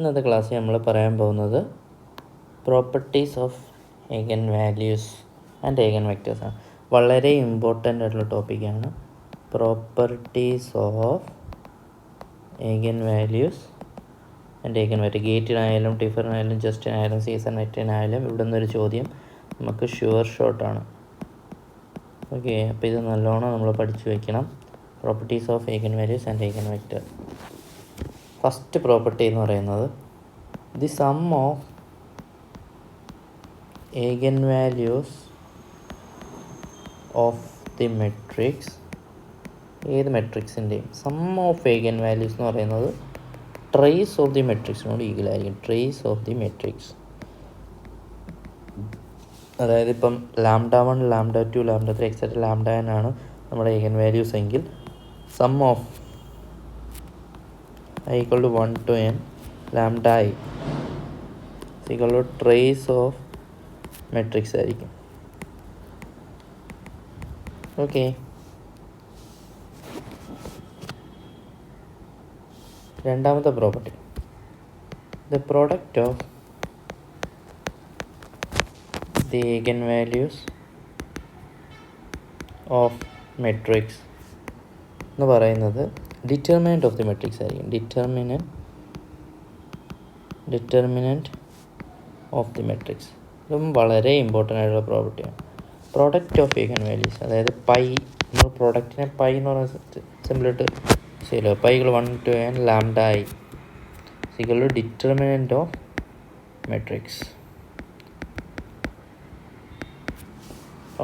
ഇന്നത്തെ ക്ലാസ്സിൽ നമ്മൾ പറയാൻ പോകുന്നത് properties of eigen values and eigen vectors ആണ്. വളരെ ഇമ്പോർട്ടൻ്റ് ആയിട്ടുള്ള ടോപ്പിക്കാണ് properties of eigen values and eigen vector. ഗേറ്റിനായാലും ടിഫറിനായാലും ജസ്റ്റിനായാലും സീസൺ നെറ്റിനായാലും ഇവിടെ നിന്നൊരു ചോദ്യം നമുക്ക് ഷുവർ ഷോട്ടാണ്. ഓക്കെ, അപ്പോൾ ഇത് നല്ലോണം നമ്മൾ പഠിച്ചു വയ്ക്കണം. Properties of eigen values and eigen vector. First property എന്ന് പറയുന്നത് the sum of eigen values of the matrix. ഏത് മെട്രിക്സിൻ്റെയും സം ഓഫ് ഏഗൻ വാല്യൂസ് എന്ന് പറയുന്നത് ട്രേസ് ഓഫ് ദി മെട്രിക്സിനോട് ഈക്വലായിരിക്കും. ട്രേസ് ഓഫ് ദി മെട്രിക്സ്, അതായത് ഇപ്പം λ1, λ2, λ3 എക്സെട്ര λn ആണ് നമ്മുടെ ഏഗൻ വാല്യൂസ് എങ്കിൽ sum of i equal to 1 to n lambda I is equal to trace of matrix ആയിരിക്കും. ഓക്കെ, രണ്ടാമത്തെ property the product of the eigen values of matrix എന്ന് പറയുന്നത് determinant of the matrix ആയിരിക്കും. Determinant of the matrix. ഇതും വളരെ important ആയിട്ടുള്ള പ്രോപ്പർട്ടിയാണ്. Product of eigen values, അതായത് പൈ, നമ്മൾ പ്രോഡക്റ്റിനെ പൈ എന്ന് പറയുന്ന സിമ്പിളിട്ട് ശരിയല്ലോ. Pi 1 to n lambda I equal to determinant of matrix.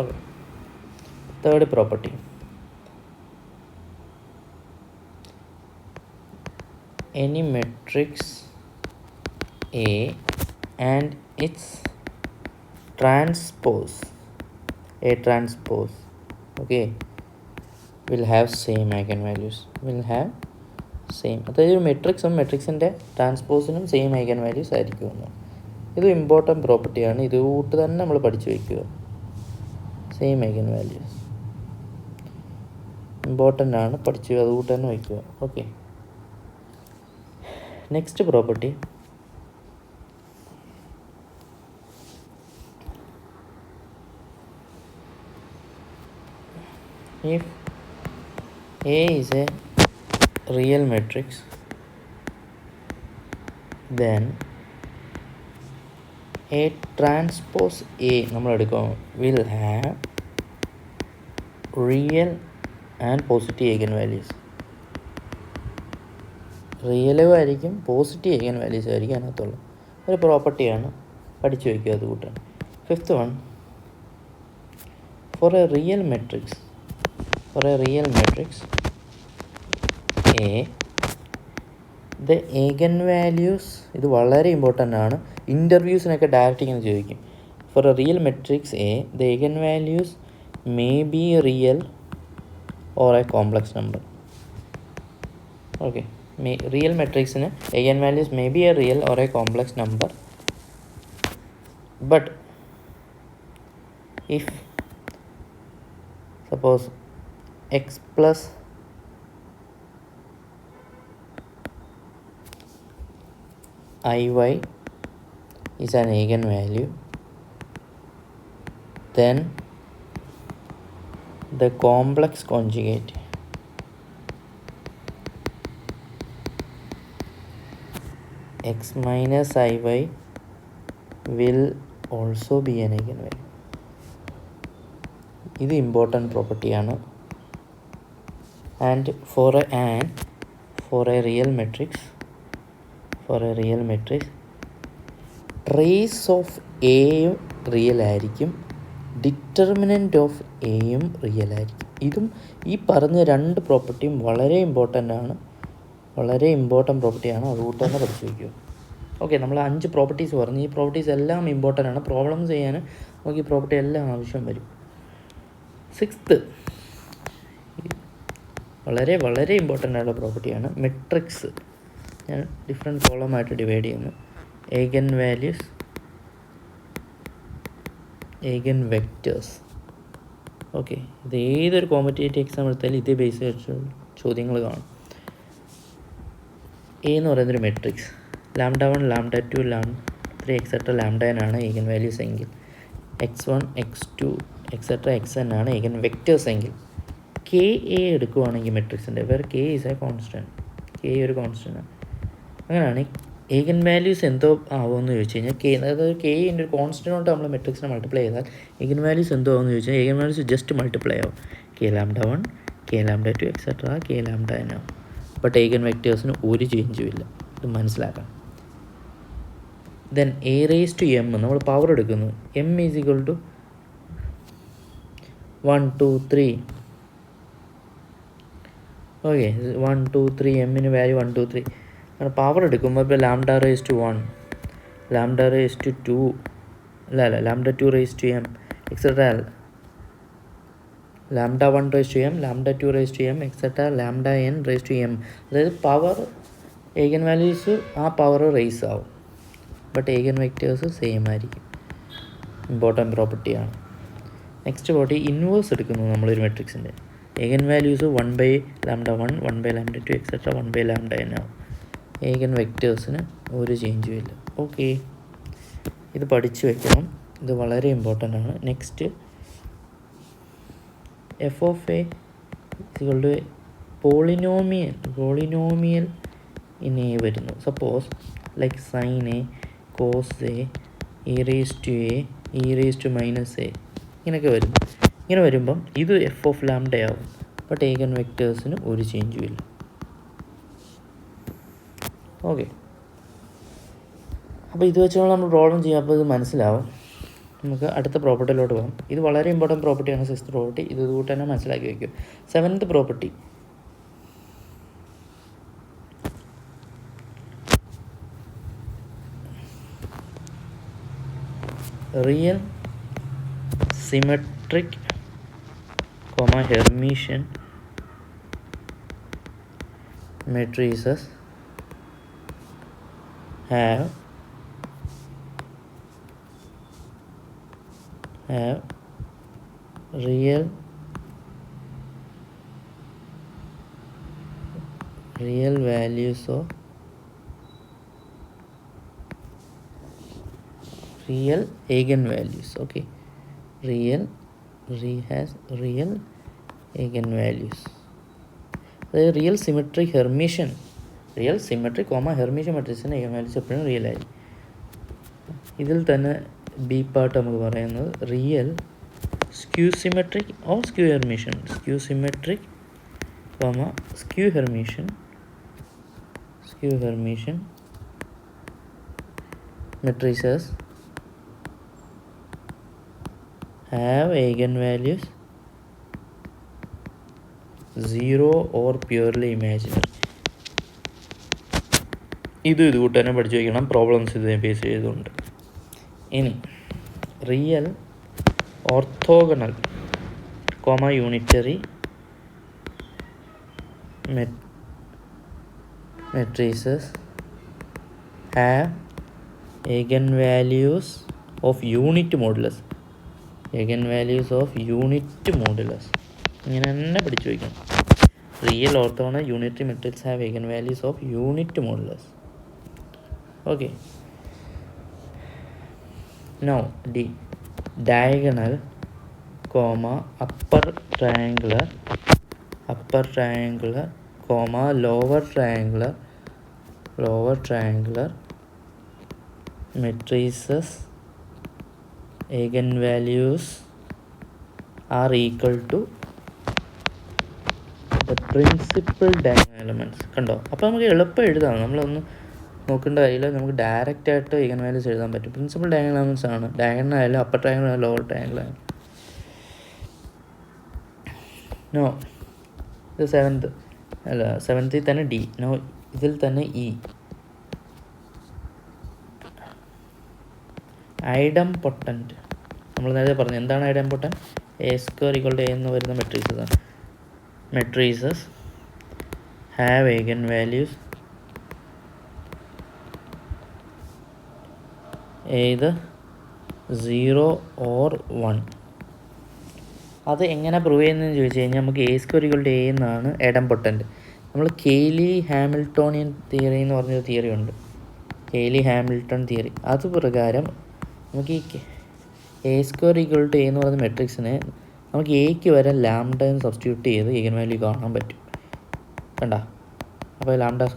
Okay, third property any matrix A and its transpose, A transpose, okay, will have same eigenvalues. അതായത് ഒരു മെട്രിക്സും മെട്രിക്സിൻ്റെ ട്രാൻസ്പോസിനും same eigen values ആയിരിക്കുമെന്ന്. ഇത് ഇമ്പോർട്ടൻ്റ് പ്രോപ്പർട്ടിയാണ്. ഇത് കൂട്ട് തന്നെ നമ്മൾ പഠിച്ചു വയ്ക്കുക. സെയിം ഐഗൻ വാല്യൂസ് ഇമ്പോർട്ടൻ്റ് ആണ്, പഠിച്ചു അതുകൂട്ട് തന്നെ വയ്ക്കുക. Okay, next property if A is a real matrix then A transpose A നമ്മൾ എടുക്കും will have real and positive eigenvalues. റിയലും ആയിരിക്കും, പോസിറ്റീവ് ഏഗൻ വാല്യൂസ് ആയിരിക്കും അതിനകത്തുള്ള ഒരു പ്രോപ്പർട്ടിയാണ്. പഠിച്ചു വയ്ക്കുക അതുകൂട്ടാണ്. Fifth one, for a real matrix A the eigen values, ഇത് വളരെ ഇമ്പോർട്ടൻ്റ് ആണ്. ഇൻ്റർവ്യൂസിനൊക്കെ ഡയറക്റ്റ് ഇങ്ങനെ ചോദിക്കും. For a real matrix A the eigen values may be real or a complex number. Okay, real matrix in eigenvalues may be a real or a complex number, but if suppose x plus iy is an eigenvalue, then the complex conjugate x minus iy will also be an eigenvalue. ഇത് important പ്രോപ്പർട്ടിയാണ്. And for a real matrix trace of എയും real ആയിരിക്കും, determinant of എയും real ആയിരിക്കും. ഇതും ഈ പറഞ്ഞ രണ്ട് പ്രോപ്പർട്ടിയും വളരെ ഇമ്പോർട്ടൻ്റ് പ്രോപ്പർട്ടിയാണ്. അതുകൊണ്ട് തന്നെ പഠിച്ചു വയ്ക്കുക. ഓക്കെ, നമ്മൾ 5 പ്രോപ്പർട്ടീസ് പറഞ്ഞു. ഈ പ്രോപ്പർട്ടീസ് എല്ലാം ഇമ്പോർട്ടൻ്റ് ആണ്. പ്രോബ്ലംസ് ചെയ്യാൻ നമുക്ക് ഈ പ്രോപ്പർട്ടി എല്ലാം ആവശ്യം വരും. സിക്സ്ത്ത്, വളരെ ഇമ്പോർട്ടൻ്റ് ആയിട്ടുള്ള പ്രോപ്പർട്ടിയാണ് മെട്രിക്സ്. ഞാൻ ഡിഫറെൻറ്റ് കോളമായിട്ട് ഡിവൈഡ് ചെയ്യുന്നു. ഏഗൻ വാല്യൂസ്, ഏഗൻ വെക്റ്റേഴ്സ്. ഓക്കെ, ഇത് ഏതൊരു കോമ്പറ്റേറ്റീവ് എക്സാം എടുത്താലും ഇതേ ബേസ് ചോദ്യങ്ങൾ കാണും. എ എന്ന് പറയുന്നൊരു മെട്രിക്സ്, λ1 λ2 λ3 എക്സെട്ര λn ആണ് ഈഗൻ വാല്യൂസ് എങ്കിൽ x1 x2 എക്സെട്ര xn ആണ് ഈഗൻ വെക്റ്റേഴ്സ് എങ്കിൽ കെ എ എടുക്കുവാണെങ്കിൽ മെട്രിക്സിൻ്റെ വേറെ K is A constant, K ഒരു കോൺസ്റ്റൻ്റ് ആണ്. അങ്ങനെയാണ് ഈഗൻ വാല്യൂസ് എന്തോ ആവുമെന്ന് ചോദിച്ചു കഴിഞ്ഞാൽ കെ, അതായത് കെ എൻ്റെ ഒരു കോൺസ്റ്റൻ്റ് കൊണ്ട് നമ്മൾ മെട്രിക്സിനെ മൾട്ടിപ്ലൈ ചെയ്താൽ ഈഗൻ വാല്യൂസ് എന്തോ ആവുമെന്ന് ചോദിച്ചു കഴിഞ്ഞാൽ ഈഗൻ വാല്യൂസ് ജസ്റ്റ് മൾട്ടിപ്ലൈ ആവും. K λ1 K λ2 etcetera K λn ആവും. ബട്ട് ഈഗൻ വെക്റ്റേഴ്സിന് ഒരു ചേഞ്ചും ഇല്ല, ഇത് മനസ്സിലാക്കണം. Then A raise to M നമ്മൾ പവർ എടുക്കുന്നു. M is equal to 1 2 3. Okay, 1 2 3 എമ്മിന് വാല്യൂ 1 2 3 ആണ്. പവർ എടുക്കുമ്പോൾ ഇപ്പോൾ λ റേസ് ടു 1, λ റേസ് ടു 2, അല്ല λ2 raise to M etcetera λ1 raise to M, λ2 raise to M etcetera λn raise to M. അതായത് power eigen values ആ power raise ആവും, but eigen vectors same ആയിരിക്കും. Important പ്രോപ്പർട്ടിയാണ്. Next property inverse എടുക്കുന്നു നമ്മളൊരു മെട്രിക്സിൻ്റെ. Eigen values 1/λ1 1/λ2 etcetera 1/λn ആവും. Eigen വെക്റ്റേഴ്സിന് ഒരു ചേഞ്ചും ഇല്ല. ഓക്കെ, ഇത് പഠിച്ചു വയ്ക്കണം, ഇത് വളരെ ഇമ്പോർട്ടൻ്റ് ആണ്. നെക്സ്റ്റ് എഫ് ഓഫ് എ ഇതുകൊണ്ട് പോളിനോമിയൽ ഇൻ എ വരുന്നു. Suppose like sine A, cos A, e raise to A, e raise to minus A, ഇങ്ങനെയൊക്കെ വരും. ഇങ്ങനെ വരുമ്പം ഇത് എഫ് ഓഫ് ലാംഡ ആവും, ബട്ട് ഈഗൻ വെക്റ്റേഴ്സിന് ഒരു ചേഞ്ചും ഇല്ല. ഓക്കെ, അപ്പോൾ ഇത് വെച്ചുകൊണ്ട് നമ്മൾ പ്രോബ്ലം ചെയ്യാം. അപ്പോൾ ഇത് മനസ്സിലാവും. നമുക്ക് അടുത്ത പ്രോപ്പർട്ടിയിലോട്ട് പോകാം. ഇത് വളരെ ഇമ്പോർട്ടൻറ്റ് പ്രോപ്പർട്ടിയാണ്, സിക്സ്ത് പ്രോപ്പർട്ടി. ഇത് കൂട്ട് തന്നെ മനസ്സിലാക്കി വയ്ക്കും. Seventh property, real symmetric Hermitian matrices have real values of real eigenvalues. Okay, has real eigenvalues. Real symmetric Hermitian മെട്രിക്സിൻ്റെ ഈഗൻ വാല്യൂസ് എപ്പോഴും റിയൽ ആയിരിക്കും. ഇതിൽ തന്നെ ബി പാർട്ട് നമുക്ക് പറയുന്നത് real skew symmetric or skew Hermitian matrices have eigenvalues 0 or purely imaginary. ഇത് കൂട്ട് തന്നെ പഠിച്ചു വയ്ക്കണം, പ്രോബ്ലംസ് ഇത് ബേസ് ചെയ്തുകൊണ്ട്. ഇനി real orthogonal unitary matrices have eigenvalues of unit modulus. ഇങ്ങനെ തന്നെ പഠിച്ചു വയ്ക്കണം. Real orthogonal unitary matrix have eigenvalues of unit modulus. Okay, now D diagonal upper triangular lower triangular matrices eigenvalues are equal to the principal diagonal elements. കണ്ടോ? അപ്പോൾ നമുക്ക് എളുപ്പം എഴുതാം, നമ്മളൊന്നും നോക്കേണ്ട കാര്യമില്ല. നമുക്ക് ഡയറക്റ്റ് ആയിട്ട് ഈഗൻ വാല്യൂസ് എഴുതാൻ പറ്റും. പ്രിൻസിപ്പൽ ഡയഗണൽ എലമെൻറ്റ്സ് ആണ്. ഡയഗണൽ ആയാലും അപ്പർ ട്രയാങ്കിൾ ആയാലും ലോവർ ട്രയാങ്കിൾ ആയാലും. നോ, ഇത് സെവൻത്തിൽ തന്നെ ഡി. നോ, ഇതിൽ തന്നെ ഇ. ഐഡംപൊട്ടൻറ്റ് നമ്മൾ നേരത്തെ പറഞ്ഞു. എന്താണ് idempotent? A square equal to A എന്ന് വരുന്ന matrices have eigenvalues either 0 or 1. അത് എങ്ങനെ പ്രൂവ് ചെയ്യുന്നതെന്ന് ചോദിച്ചു കഴിഞ്ഞാൽ നമുക്ക് A square equal to A എന്നാണ് ഐഡംപൊട്ടൻറ്റ്. നമ്മൾ കെയ്ലി ഹാമിൽട്ടോണിയൻ തിയറി എന്ന് പറഞ്ഞൊരു തിയറി ഉണ്ട്. Cayley Hamilton theory. അത് പ്രകാരം നമുക്ക് ഈ A² = A എന്ന് പറയുന്ന മെട്രിക്സിനെ നമുക്ക് എക്ക് വരെ ലാംഡ എന്ന് സബ്സ്റ്റിറ്റ്യൂട്ട് ചെയ്ത് ഈഗൻ വാല്യൂ കാണാൻ പറ്റും. കണ്ട, അപ്പോൾ λ² - λ =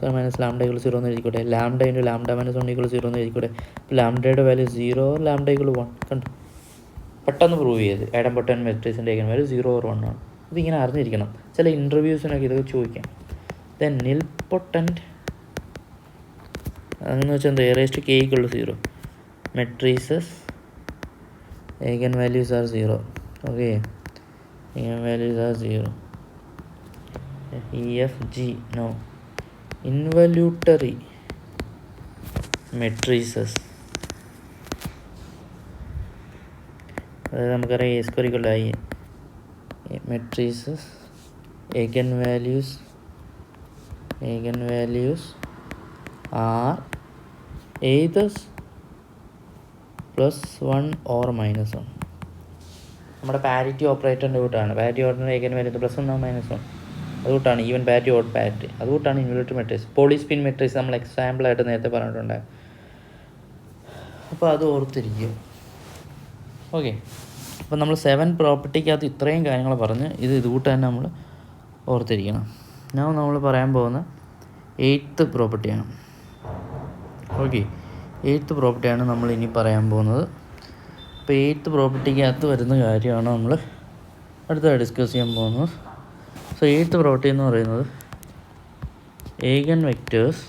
0 എന്ന് എഴുതിക്കൂടെ, λ × λ - 1 = 0 എന്ന് എഴുതിക്കൂടെ. അപ്പോൾ ലാംഡയുടെ വാല്യൂ 0, λ = 1. കണ്ടു, പെട്ടെന്ന് പ്രൂവ് ചെയ്ത് ഐഡംപൊട്ടൻറ്റ് മെട്രിക്സിൻ്റെ ഈഗൻ വാല്യൂ 0 or 1 ആണ്. ഇതിങ്ങനെ അറിഞ്ഞിരിക്കണം, ചില ഇൻ്റർവ്യൂസിനൊക്കെ ഇതൊക്കെ ചോദിക്കാം. ദെൻ നിൽപൊട്ടൻറ്റ് അതെന്ന് വെച്ചാൽ എന്താ, A⁻k = 0 matrices eigen values are 0. Okay, eigen values are 0. EFG, no, involutory matrices. അതായത് നമുക്കറിയാം A² = I matrices eigen values are either +1 or -1. നമ്മുടെ പാരിറ്റി ഓപ്പറേറ്ററിൻ്റെ കൂട്ടാണ്. പാരിറ്റി ഓപ്പറേറ്ററിൻ്റെ ഏകൻ വാല്യൂ +1 or -1 അതുകൂട്ടാണ് ഈവൻ പാരിറ്റി ഓഡ് പാരിറ്റി. അതുകൂട്ടാണ് ഇൻവോല്യൂട്ടറി മെട്രിക്സ്. പോളിസ്പിൻ മെട്രിക്സ് നമ്മൾ എക്സാമ്പിളായിട്ട് നേരത്തെ പറഞ്ഞിട്ടുണ്ടായി. അപ്പോൾ അത് ഓർത്തിരിക്കും. ഓക്കെ, അപ്പോൾ നമ്മൾ 7 പ്രോപ്പർട്ടിക്കകത്ത് ഇത്രയും കാര്യങ്ങൾ പറഞ്ഞ് ഇതുകൂട്ട് തന്നെ നമ്മൾ ഓർത്തിരിക്കണം. ഞാൻ നമ്മൾ പറയാൻ പോകുന്ന 8th പ്രോപ്പർട്ടിയാണ്. ഓക്കെ, 8th പ്രോപ്പർട്ടിയാണ് നമ്മൾ ഇനി പറയാൻ പോകുന്നത്. അപ്പോൾ 8th പ്രോപ്പർട്ടിക്കകത്ത് വരുന്ന കാര്യമാണ് നമ്മൾ അടുത്തതായി ഡിസ്കസ് ചെയ്യാൻ പോകുന്നത്. സോ 8th പ്രോപ്പർട്ടി എന്ന് പറയുന്നത് eigen vectors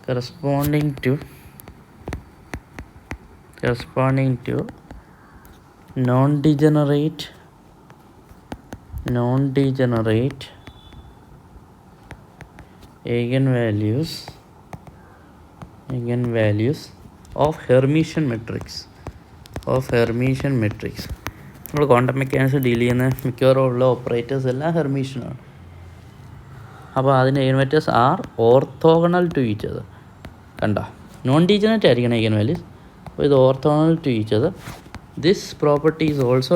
corresponding to non degenerate eigen values of Hermitian matrix. നമ്മൾ ക്വാണ്ടം മെക്കാനിക്സ് ഡീൽ ചെയ്യുന്ന മിക്കവാറും ഉള്ള ഓപ്പറേറ്റേഴ്സ് എല്ലാം ഹെർമീഷ്യനാണ്. അപ്പോൾ അതിന് eigen values are orthogonal to each other. കണ്ട, നോൺ ഡീജനറേറ്റ് ആയിരിക്കണം eigen values. അപ്പോൾ ഇത് orthogonal to each other. This property is also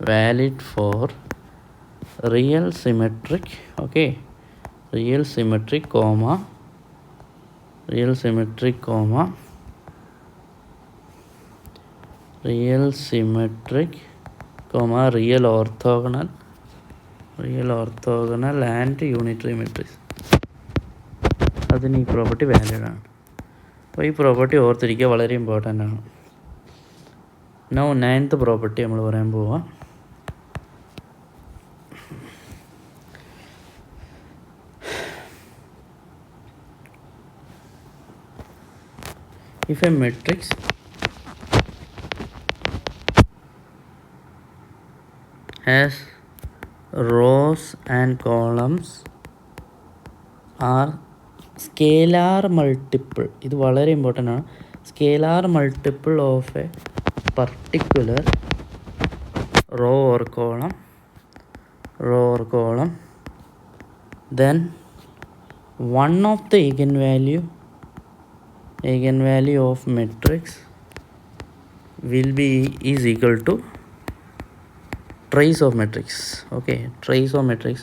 valid for real symmetric, okay, real symmetric, real orthogonal and unitary matrix. അതിന് ഈ property valid ആണ്. അപ്പോൾ ഈ property ഓർത്തിരിക്കുക, വളരെ ഇമ്പോർട്ടൻ്റ് ആണ്. നൗ 9th പ്രോപ്പർട്ടി നമ്മൾ പറയാൻ പോവാം. If a matrix has rows and columns are scalar multiple, ഇത് വളരെ ഇമ്പോർട്ടൻ്റ് ആണ്, scalar multiple of a particular row or column, then one of the eigenvalue of matrix is equal to trace of matrix. Okay, trace of matrix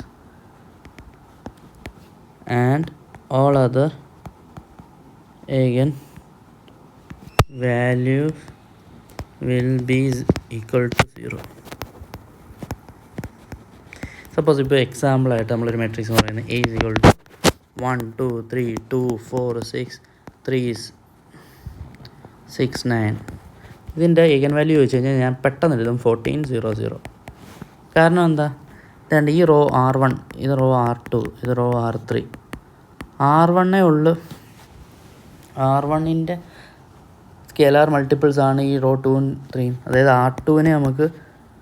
and all other eigen values will be equal to 0. Suppose ഇപ്പോൾ example ആയിട്ട് നമ്മളൊരു matrix എന്ന് പറയുന്നത് A = 1 2 3 2 4 6 3 6 9. ഇതിൻ്റെ eigen value ചോദിച്ചു കഴിഞ്ഞാൽ ഞാൻ പെട്ടെന്ന് എഴുതും 14 0 0. കാരണം എന്താ, ഇതാണ്ട് ഈ റോ R1, ഇത് റോ R2, ഇത് റോ R3. R1 ഉള്ളു, R1ൻ്റെ സ്കെലാർ മൾട്ടിപ്പിൾസ് ആണ് ഈ റോ 2 3. അതായത് R2നെ നമുക്ക്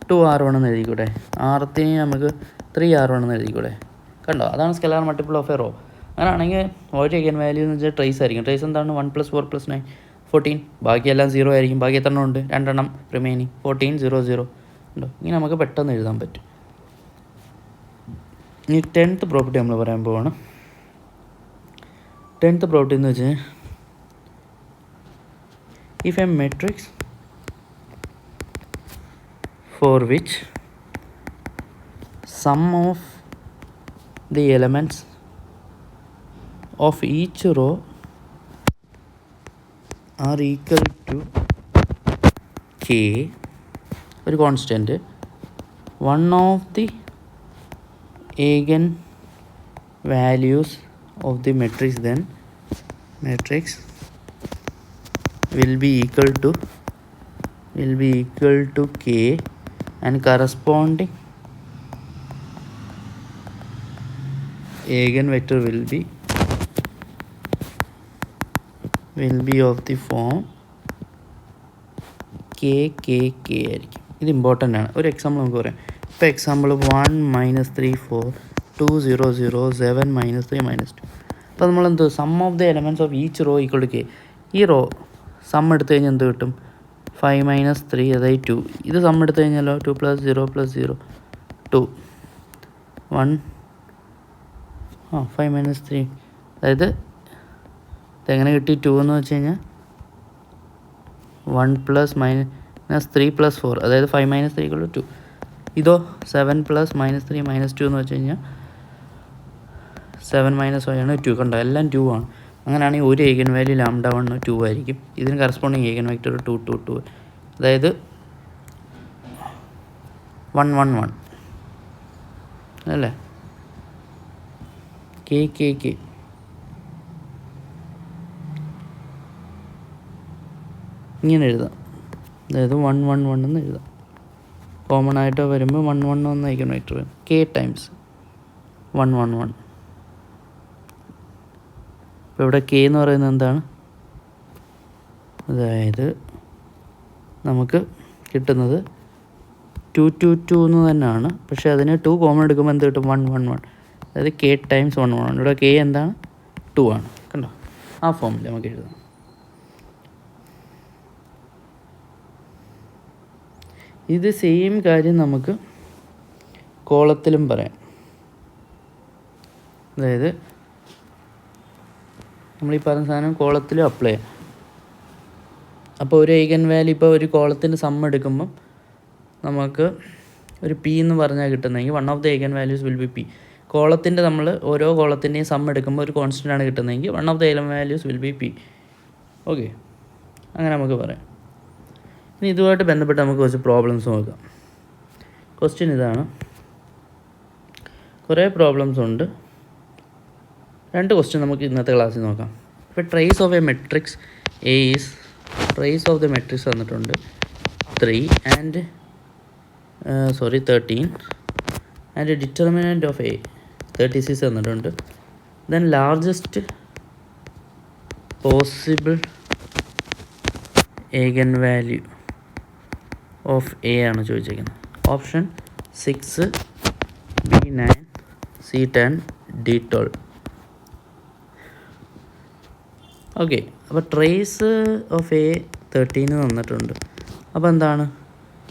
2R1 എന്ന് എഴുതിക്കൂടെ, R3നെ നമുക്ക് 3R1 എന്ന് എഴുതിക്കൂടെ. കണ്ടോ, അതാണ് scalar multiple of A row. അങ്ങനെയാണെങ്കിൽ ഒരു eigen വാല്യൂ എന്ന് വെച്ചാൽ ട്രേസ് ആയിരിക്കും. ട്രേസ് എന്താണ്, 1 + 4 + 9 14. ബാക്കിയെല്ലാം 0 ആയിരിക്കും. ബാക്കി എത്ര എണ്ണം ഉണ്ട്, 2 എണ്ണം റിമൈനിങ്, 14 0 0 ഉണ്ടോ. ഇങ്ങനെ നമുക്ക് പെട്ടെന്ന് എഴുതാൻ പറ്റും. ഇനി 10th പ്രോപ്പർട്ടി നമ്മൾ പറയാൻ പോവാണ്. 10th പ്രോപ്പർട്ടി എന്ന് വെച്ചാൽ if a matrix for which sum of the elements of each row are equal to k, ഒരു constant, one of the eigen values of the matrix then matrix will be equal to k and corresponding eigenvector will be of the form k ആയിരിക്കും. ഇത് important ആണ്. ഒരു example നമുക്ക് പറയാം. ഇപ്പോൾ example 1 -3 4 2 0 0 7 -3 -2. അപ്പോൾ നമ്മളെന്ത് sum of the elements of each row equal to k. ഈ റോ സം എടുത്തു കഴിഞ്ഞാൽ എന്ത് കിട്ടും? 5 - 3 അതായത് 2. ഇത് സം എടുത്തു കഴിഞ്ഞാലോ 2 + 0 + 0 2 1 5 - 3 അതായത് ഇതെങ്ങനെ കിട്ടി 2 എന്ന് വെച്ച് കഴിഞ്ഞാൽ 1 + -3 + 4 അതായത് 5 - 3 = 2. ഇതോ 7 + -3 - 2 എന്ന് വെച്ച് കഴിഞ്ഞാൽ 7 - 5 ആണ് 2. കണ്ടോ, എല്ലാം 2 ആണ്. അങ്ങനെയാണെങ്കിൽ ഒരു ഏഗൻ വാല്യൂ λ1 2 ആയിരിക്കും. ഇതിന് കറസ്പോണ്ടിങ് ഏഗൻ വെക്റ്റർ 2 2 2 അതായത് 1 1 1 അല്ലേ. കെ ഇങ്ങനെ എഴുതാം. അതായത് 1 1 1 എന്ന് എഴുതാം. കോമൺ ആയിട്ട് വരുമ്പോൾ 1 1 1 ഏഗൻ വെക്റ്റർ വരും. K times 1 1 1. ഇപ്പോൾ ഇവിടെ കെ എന്ന് പറയുന്നത് എന്താണ്? അതായത് നമുക്ക് കിട്ടുന്നത് 2 2 2 എന്ന് തന്നെയാണ്. പക്ഷേ അതിന് 2 കോമൺ എടുക്കുമ്പോൾ എന്ത് കിട്ടും? 1 1 1. അതായത് കെ ടൈംസ് 1 1 1. ഇവിടെ കെ എന്താണ്? 2 ആണ്. കണ്ടോ, ആ ഫോമിൽ നമുക്ക് എഴുതാം. ഇത് സെയിം കാര്യം നമുക്ക് കോളത്തിലും പറയാം. അതായത് നമ്മളീ പറഞ്ഞ സാധനം കോളത്തിലും അപ്ലൈ ചെയ്യാം. അപ്പോൾ ഒരു ഏഗൻ വാല്യൂ ഇപ്പോൾ ഒരു കോളത്തിൻ്റെ സം എടുക്കുമ്പം നമുക്ക് ഒരു പി എന്ന് പറഞ്ഞാൽ കിട്ടുന്നതെങ്കിൽ one of the eigen values will be P. കോളത്തിൻ്റെ നമ്മൾ ഓരോ കോളത്തിൻ്റെയും സം എടുക്കുമ്പോൾ ഒരു കോൺസ്റ്റൻ്റ് ആണ് കിട്ടുന്നതെങ്കിൽ one of the eigen values will be P. Okay, അങ്ങനെ നമുക്ക് പറയാം. ഇനി ഇതുമായിട്ട് ബന്ധപ്പെട്ട് നമുക്ക് കുറച്ച് പ്രോബ്ലംസ് നോക്കാം. ക്വസ്റ്റ്യൻ ഇതാണ്. കുറേ പ്രോബ്ലംസ് ഉണ്ട്. 2 ക്വസ്റ്റ്യൻ നമുക്ക് ഇന്നത്തെ ക്ലാസ്സിൽ നോക്കാം. ഇപ്പോൾ trace of A matrix A is, trace of the matrix തന്നിട്ടുണ്ട് 3 and 13 and determinant of A 36 തന്നിട്ടുണ്ട്. Then largest possible eigen value of A ആണ് ചോദിച്ചിരിക്കുന്നത്. Option 6, B9, C10, D12. Okay, അപ്പോൾ ട്രേസ് ഓഫ് എ 13 തന്നിട്ടുണ്ട്. അപ്പോൾ എന്താണ്?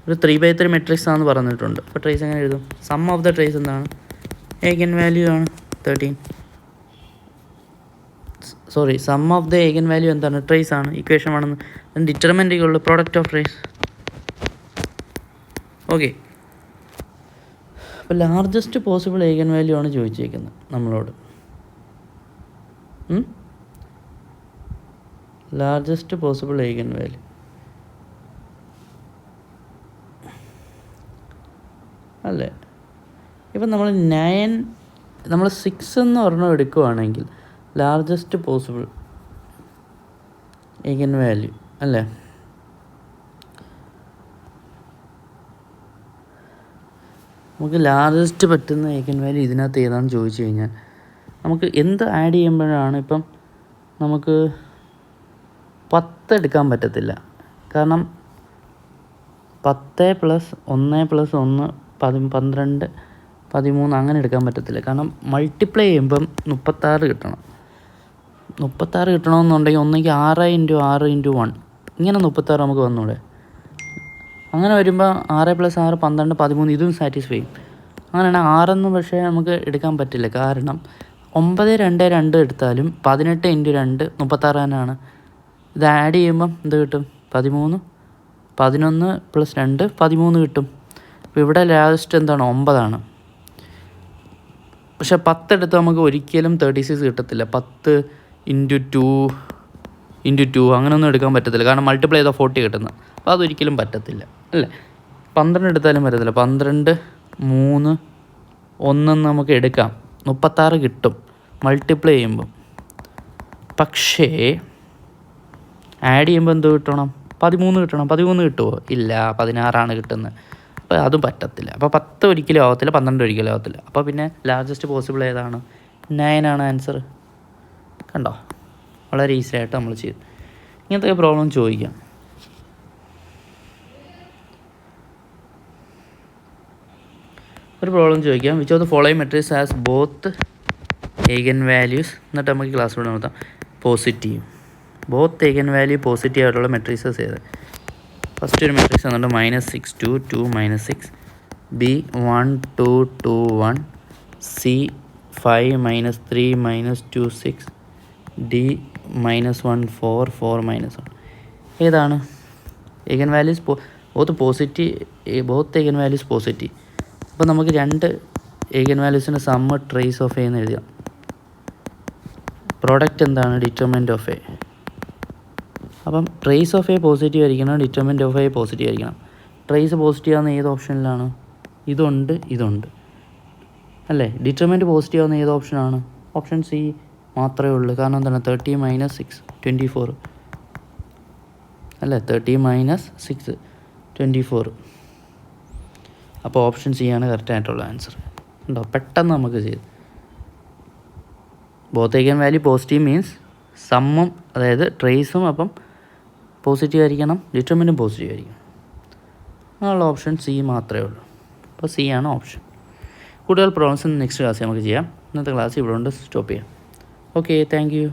ഒരു 3/3 മെട്രിക്സ് ആണെന്ന് പറഞ്ഞിട്ടുണ്ട്. അപ്പോൾ ട്രേസ് എങ്ങനെ എഴുതും? സം ഓഫ് ദ ട്രേസ് എന്താണ്? ഏഗൻ വാല്യൂ ആണ് 13. Sorry, sum of the eigen value എന്താണ്? ട്രേസ് ആണ്. ഇക്വേഷൻ ആണെന്ന്. Determinant product of trace. Okay, അപ്പോൾ ലാർജസ്റ്റ് പോസിബിൾ ഏഗൻ വാല്യൂ ആണ് ചോദിച്ചിരിക്കുന്നത് നമ്മളോട്. ലാർജസ്റ്റ് പോസിബിൾ ഏഗൻ വാല്യൂ അല്ലേ. ഇപ്പം നമ്മൾ 6 എന്ന് ഒരെണ്ണം എടുക്കുകയാണെങ്കിൽ ലാർജസ്റ്റ് പോസിബിൾ ഏഗൻ വാല്യൂ അല്ലേ. നമുക്ക് ലാർജസ്റ്റ് പറ്റുന്ന ഏഗൻ വാല്യൂ ഇതിനകത്ത് ഏതാണെന്ന് ചോദിച്ചു കഴിഞ്ഞാൽ നമുക്ക് എന്ത് ആഡ് ചെയ്യുമ്പോഴാണ്, ഇപ്പം നമുക്ക് 10 എടുക്കാൻ പറ്റത്തില്ല. കാരണം 10 + 1 + 1 12 13 അങ്ങനെ എടുക്കാൻ പറ്റത്തില്ല. കാരണം മൾട്ടിപ്ലൈ ചെയ്യുമ്പം 36 കിട്ടണം. 36 കിട്ടണമെന്നുണ്ടെങ്കിൽ ഒന്നെങ്കിൽ 6 × 6 × 1 ഇങ്ങനെ 36 നമുക്ക് വന്നൂടെ. അങ്ങനെ വരുമ്പോൾ 6 + 6 12 13 ഇതും സാറ്റിസ്ഫൈ ചെയ്യും. അങ്ങനെയാണ് 6 പക്ഷേ നമുക്ക് എടുക്കാൻ പറ്റില്ല. കാരണം 9 2 2 എടുത്താലും 18 × 2 36 തന്നെയാണ്. ഇത് ആഡ് ചെയ്യുമ്പം എന്ത് കിട്ടും? 13 11 + 2 13 കിട്ടും. അപ്പോൾ ഇവിടെ ലാസ്റ്റ് എന്താണ്? 9 ആണ്. പക്ഷേ 10 എടുത്ത് നമുക്ക് ഒരിക്കലും 36 കിട്ടത്തില്ല. 10 ഇൻറ്റു 2 അങ്ങനെയൊന്നും എടുക്കാൻ പറ്റത്തില്ല. കാരണം മൾട്ടിപ്ലൈ ചെയ്താൽ 40 കിട്ടുന്നത്. അപ്പോൾ അതൊരിക്കലും പറ്റത്തില്ല അല്ലേ. 12 എടുത്താലും പറ്റത്തില്ല. 12 3 1 നമുക്ക് എടുക്കാം, 36 കിട്ടും മൾട്ടിപ്ലൈ ചെയ്യുമ്പം. പക്ഷേ ആഡ് ചെയ്യുമ്പോൾ എന്ത് കിട്ടണം? 13 കിട്ടണം. 13 കിട്ടുമോ? ഇല്ല, 16 കിട്ടുന്നത്. അപ്പോൾ അതും പറ്റത്തില്ല. അപ്പോൾ 10 ഒരിക്കലും ആവത്തില്ല, 12 ഒരിക്കലും ആവത്തില്ല. അപ്പോൾ പിന്നെ ലാർജസ്റ്റ് പോസിബിൾ ഏതാണ്? 9 ആണ് ആൻസർ. കണ്ടോ, വളരെ ഈസി ആയിട്ട് നമ്മൾ ചെയ്തു. ഇങ്ങനത്തെ പ്രോബ്ലം ചോദിക്കാം. ഒരു പ്രോബ്ലം ചോദിക്കാം, which of the following matrix has both eigen values, എന്നിട്ട് നമുക്ക് ക്ലാസ് കൂടെ നോക്കാം, positive. Both eigen value positive ആയിട്ടുള്ള മെട്രിക്സസ് ഏത്? ഫസ്റ്റ് ഒരു മെട്രിക്സ് വന്നിട്ട് -6 2 2 -6, B 1 2 2 1, C 5 -3 -2 6, D -1 4 4 -1. ഏതാണ് eigen values? Both eigen values positive. അപ്പോൾ നമുക്ക് 2 ഏഗൻ വാല്യൂസിൻ്റെ സമ്മ് ട്രേസ് ഓഫ് എ എന്ന് എഴുതാം. പ്രോഡക്റ്റ് എന്താണ്? Determinant of A. അപ്പം ട്രേസ് ഓഫ് എ പോസിറ്റീവ് ആയിരിക്കണം, ഡിറ്റർമിനൻ്റ് ഓഫ് എ പോസിറ്റീവ് ആയിരിക്കണം. ട്രേസ് പോസിറ്റീവ് ആവുന്ന ഏത് ഓപ്ഷനിലാണ്? ഇതുണ്ട് അല്ലേ. ഡിറ്റർമിനൻ്റ് പോസിറ്റീവ് ആവുന്ന ഏത് ഓപ്ഷനാണ്? ഓപ്ഷൻ സി മാത്രമേ ഉള്ളൂ. കാരണം എന്താണ്? 30 - 6 24 അല്ലേ. 30 - 6 24. അപ്പോൾ ഓപ്ഷൻ സി ആണ് കറക്റ്റായിട്ടുള്ള ആൻസർ. ഉണ്ടോ? പെട്ടെന്ന് നമുക്ക് ചെയ്ത്. Both eigen value positive means സമ്മും, അതായത് ട്രേസും അപ്പം പോസിറ്റീവ് ആയിരിക്കണം, ഡിറ്റർമിനൻ്റും പോസിറ്റീവ് ആയിരിക്കണം. അങ്ങനെയുള്ള ഓപ്ഷൻ സി മാത്രമേ ഉള്ളൂ. അപ്പോൾ സി ആണ് ഓപ്ഷൻ. കൂടുതൽ പ്രോബ്ലംസ് നെക്സ്റ്റ് ക്ലാസ്സിൽ നമുക്ക് ചെയ്യാം. ഇന്നത്തെ ക്ലാസ് ഇവിടെ കൊണ്ട് സ്റ്റോപ്പ് ചെയ്യാം. Okay, thank you.